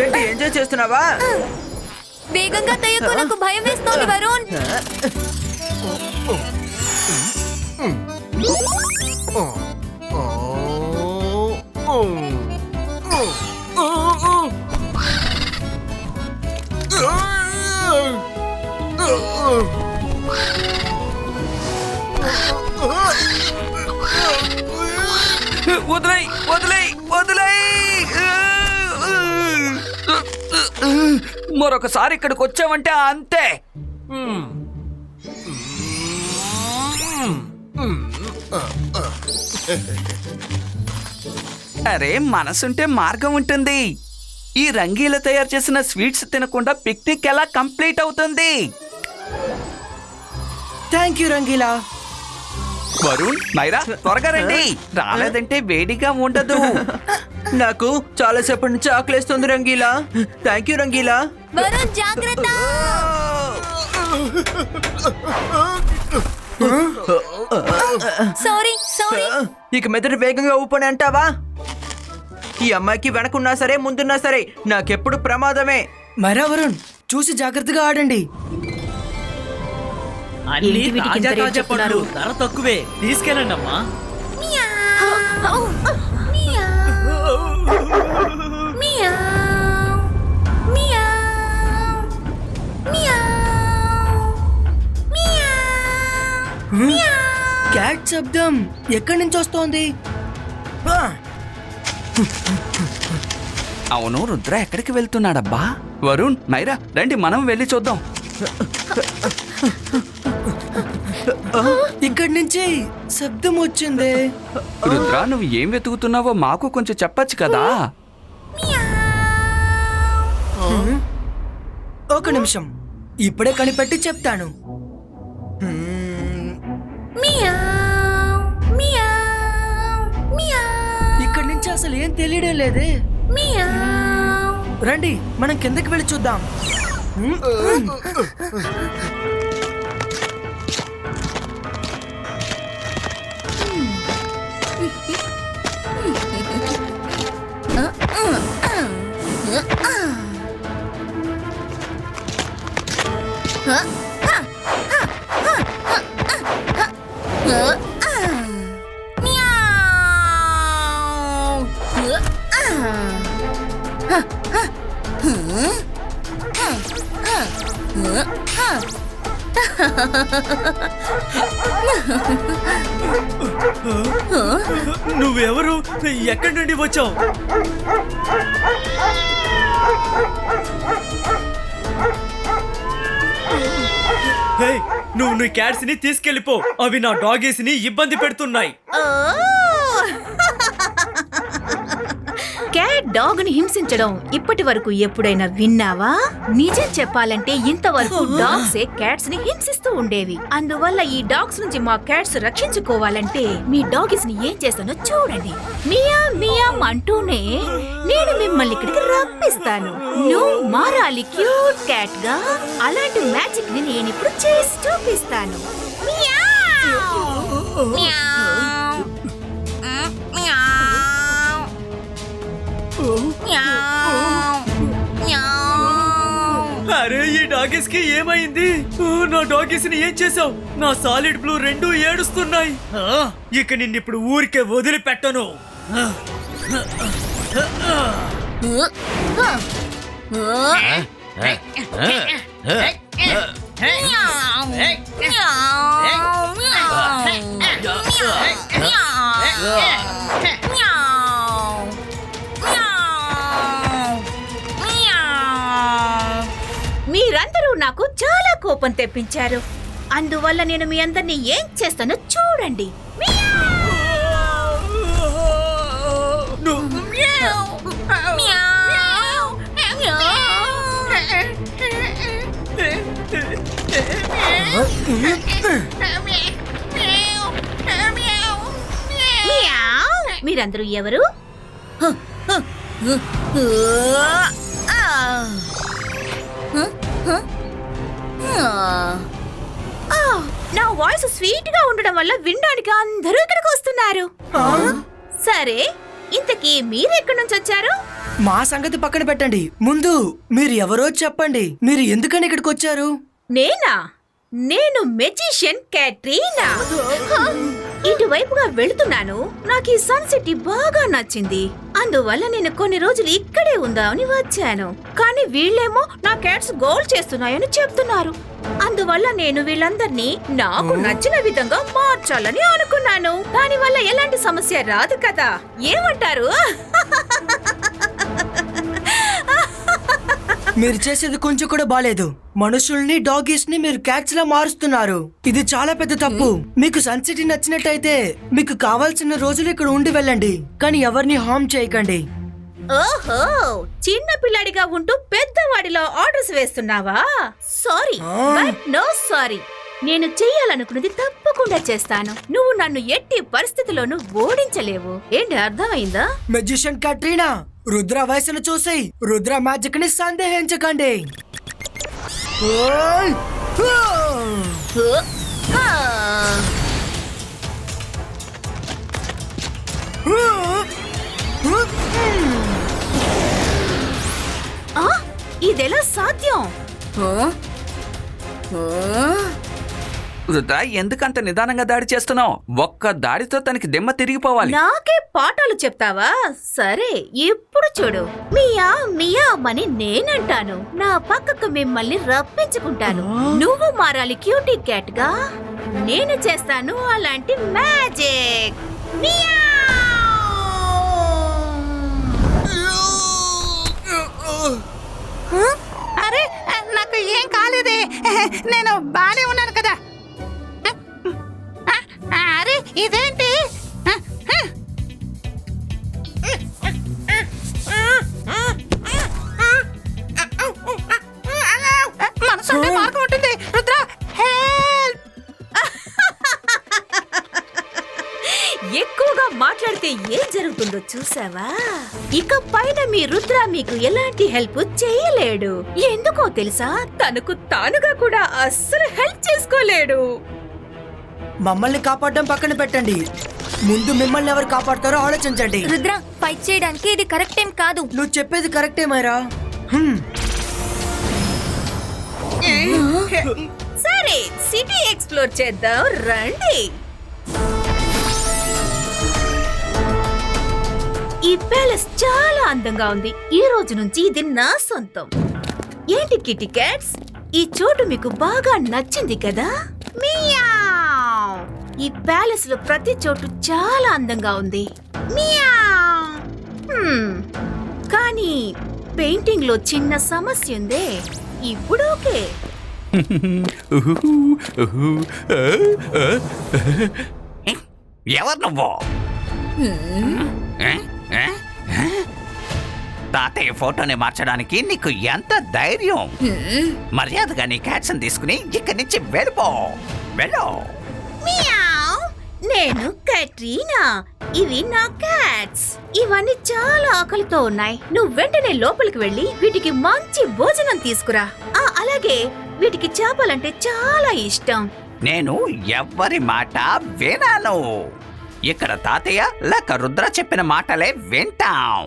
ఏంటి ఎంజాయ్ చేస్తున్నావా? వేగంగా తయ్యకు, నాకు భయం వేస్తోంది వరుణ్. వదిలేయ్ వదిలేయ్ వదిలేయ్! మరొకసారి ఇక్కడికి వచ్చావంటే అంతే. అరే, మనసుంటే మార్గం ఉంటుంది. ఈ రంగీల తయారు చేసిన స్వీట్స్ తినకుండా పిక్నిక్ ఎలా కంప్లీట్ అవుతుంది? Thank you Rangeela. వరుణ్, మైరా, త్వరగా రండి. రాలేదంటే వేడిగా ఉండదు. నాకు చాలా సేపటి నుంచి ఆకలేస్తుంది రంగీలా. Thank you Rangeela. వరుణ్ జాగ్రత్త. Sorry sorry. ఇక మెదడు వేగంగా ఊపని అంటావా? ఈ అమ్మాయికి వెనకున్నా సరే ముందున్నా సరే నాకెప్పుడు ప్రమాదమే. మరా వరుణ్, చూసి జాగ్రత్తగా ఆడండి. అన్ని తాజా తాజా పళ్ళు, ధర తక్కువే. తీసుకెళ్ళండి అమ్మా. క్యాట్ శబ్దం ఎక్కడి నుంచి వస్తోంది? అవును, రుద్ర ఎక్కడికి వెళ్తున్నాడబ్బా? వరుణ్, మైరా, రండి మనం వెళ్ళి చూద్దాం. ఇక్కడి నుంచి శబ్దం వచ్చింది. రుద్ర, నువ్వు ఏం వెతుకుతున్నావో మాకు కొంచెం చెప్పచ్చు కదా? ఒక నిమిషం, ఇప్పుడే కనిపెట్టి చెప్తాను. ఇక్కడి నుంచి అసలు ఏం తెలియడం లేదే. రండి మనం కిందకి వెళ్ళి చూద్దాం. నువ్వెవరు? ఎక్కడి నుండి వచ్చావు? నువ్వు నీ క్యాట్స్ ని తీసుకెళ్లిపో. అవి నా డాగీస్ ని ఇబ్బంది పెడుతున్నాయి. క్యాట్ డాగ్ ని హింసించడం ఇప్పటి వరకు ఎప్పుడైనా విన్నావా? నిజం చెప్పాలంటే ఇంతవరకు డాగ్స్ క్యాట్స్ ని హింసిస్తూ ఉండేవి. అందువల్ల ఈ డాగ్స్ నుంచి మా క్యాట్స్ రక్షించుకోవాలంటే మీ డాగీస్ ని ఏం చేస్తానో చూడండి. మియా మియా అంటూనే నేను మిమ్మల్ని ఇక్కడికి రప్పిస్తాను. నువ్వు మారాలి క్యూట్ క్యాట్ గా. అలాంటి మ్యాజిక్ ని నేను ఇప్పుడు చేసి చూపిస్తాను. అరే, ఈ డాగీస్ కి ఏమైంది? నా డాగీస్ ని ఏం చేసావు? నా సాలిడ్ బ్లూ రెండు ఏడుస్తున్నాయి. ఇక నిన్నిప్పుడు ఊరికే వదిలిపెట్టను. మీరందరూ నాకు చాలా కోపం తెప్పించారు. అందువల్ల నేను మీ అందరినీ ఏం చేస్తానో చూడండి. మీరందరూ ఎవరు? నా వాయిస్ స్వీట్ గా ఉండడం వల్ల వినడానికి అందరూ ఇక్కడికి వస్తున్నారు. సరే, ఇంతకీ మీరెక్కడి నుంచి వచ్చారు? మా సంగతి పక్కన పెట్టండి, ముందు మీరు ఎవరో చెప్పండి. మీరు ఎందుకని ఇక్కడికి వచ్చారు? నేను మెజిషియన్ క్యాట్రీనా. ఇటువైపుగా వెళుతున్నాను. నాకు ఈ సన్ సిటీ బాగా నచ్చింది. అందువల్ల నేను కొన్ని రోజులు ఇక్కడే ఉందామని వచ్చాను. కానీ వీళ్ళేమో నా క్యాట్స్ గోల్ చేస్తున్నాయని చెప్తున్నారు. అందువల్ల నేను వీళ్ళందర్నీ నాకు నచ్చిన విధంగా మార్చాలని అనుకున్నాను. దానివల్ల ఎలాంటి సమస్య రాదు కదా, ఏమంటారు? మీరు చేసేది కొంచెం కూడా బాలేదు. మనుషుల్ని డాగీస్ ని మీరు క్యాట్స్ లా మారుస్తున్నారు. ఇది చాలా పెద్ద తప్పు. మీకు సన్ సిటీ నచ్చినట్టయితే మీకు కావాల్సిన రోజులు ఇక్కడ ఉండి వెళ్ళండి, కానీ ఎవరిని హార్మ్ చేయకండి. ఓహో, చిన్న పిల్లాడిగా ఉంటూ పెద్దవాడిలో ఆర్డర్స్ వేస్తున్నావా? Sorry, but no sorry. నేను చెయ్యాలనుకున్నది తప్పకుండా చేస్తాను. నువ్వు నన్ను ఎట్టి పరిస్థితిలోనూ ఓడించలేవు. ఏంటి, అర్థమైందా? మెజిషియన్ క్యాట్రీనా, రుద్ర వయసును చూసి రుద్ర మ్యాజిక్ ని సందేహించకండి. ఓయ్! ఆ! ఆ! ఇదెలా సాధ్యం? రుద్ర, ఎందుకంత నిదానంగా దాడి చేస్తున్నావు? ఒక్క దాడితో తనకి దెమ్మ తిరిగిపోవాలి. నాకే పాఠాలు చెప్తావా? సరే, ఇప్పుడు చూడు. మియా మియా అని నేనంటాను. నా పక్కకు మిమ్మల్ని రప్పించుకుంటాను. నువ్వు మారాలి క్యూటీ క్యాట్ గా. నేను చేస్తాను అలాంటి మ్యాజిక్. మియా! అరే, నాకు ఏం కాలేదే, నేను బానే ఉన్నాను కదా. అరే, ఇదేంటి? మనసుంటే మార్గం ఉంటుంది. రుద్ర, హెల్ప్! ఎక్కువగా మాట్లాడితే ఏం జరుగుతుందో చూసావా? ఇక పైన మీ రుద్ర మీకు ఎలాంటి హెల్ప్ చేయలేడు. ఎందుకో తెలుసా? తనకు తానుగా కూడా అస్సలు హెల్ప్ చేసుకోలేడు. మమ్మల్ని కాపాడడం పక్కన పెట్టండి, ముందు మిమ్మల్ని ఎవరు కాపాడతారో ఆలోచించండి. రుద్ర, ఫైట్ చేయడానికి ఇది కరెక్ట్ టైం కాదు. నువ్వు చెప్పేది కరెక్టే మైరా. సరే, సిటీ ఎక్స్ప్లోర్ చేద్దాం రండి. ఈ ప్యాలెస్ చాలా అందంగా ఉంది. ఈ రోజు నుంచి ఇది నా సొంతం. ఏంటి కిటీ క్యాట్స్, ఈ చోటు మీకు బాగా నచ్చింది కదా? మియావ్! ఈ ప్యాలెస్ లో ప్రతి చోటు చాలా అందంగా ఉంది. మియావ్! కానీ పెయింటింగ్ లో చిన్న సమస్య ఉందే. ఇప్పుడు ఓకే. ఎవరు నువ్వు? తాతయ్య ఫోటోని మార్చడానికి నీకు ఎంత ధైర్యం? మర్యాదగా నీ క్యాట్స్ తీసుకుని ఇక్కడి నుంచి వెళ్ళిపో. వెళ్ళు. మియావ్! నేను కట్రీనా. ఇవి నా క్యాట్స్. ఇవన్నీ చాలా ఆకలితో ఉన్నాయి. నువ్వు వెంటనే లోపలికి వెళ్ళి వీటికి మంచి భోజనం తీసుకురా. అలాగే వీటికి చేపలంటే చాలా ఇష్టం. నేను ఎవ్వరి మాట వినను. ఇక్కడ తాతయ్య లేక రుద్ర చెప్పిన మాటలే వింటాం.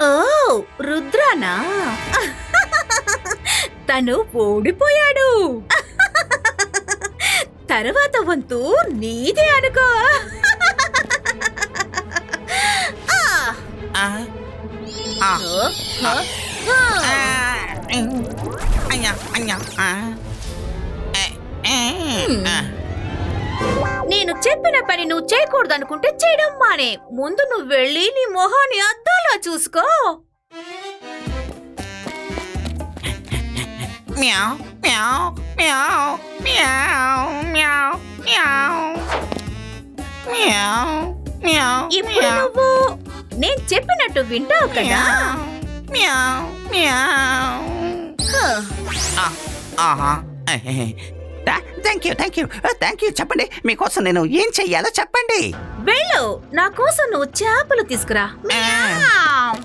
ఓ, రుద్రానా? తను ఓడిపోయాడు. తర్వాత వంతు నీదే అనుకో. నేను చెప్పిన పని నువ్వు చేయకూడదు అనుకుంటే చేయడం మానే. ముందు నువ్వు వెళ్ళి నీ మొహాన్ని అద్దంలో చూసుకో. మ్యావ్ మ్యావ్ మ్యావ్ మ్యావ్ మ్యావ్ మ్యావ్ మ్యావ్ మ్యావ్. ఇప్పుడు నువ్వు నేను చెప్పినట్టు వింటావు కదా? Meow meow. Thank you. చెప్పండి, మీకోసం నేను ఏం చెయ్యాలో చెప్పండి. వెళ్ళు, నా కోసం నువ్వు చేపలు తీసుకురా. మ్యావ్.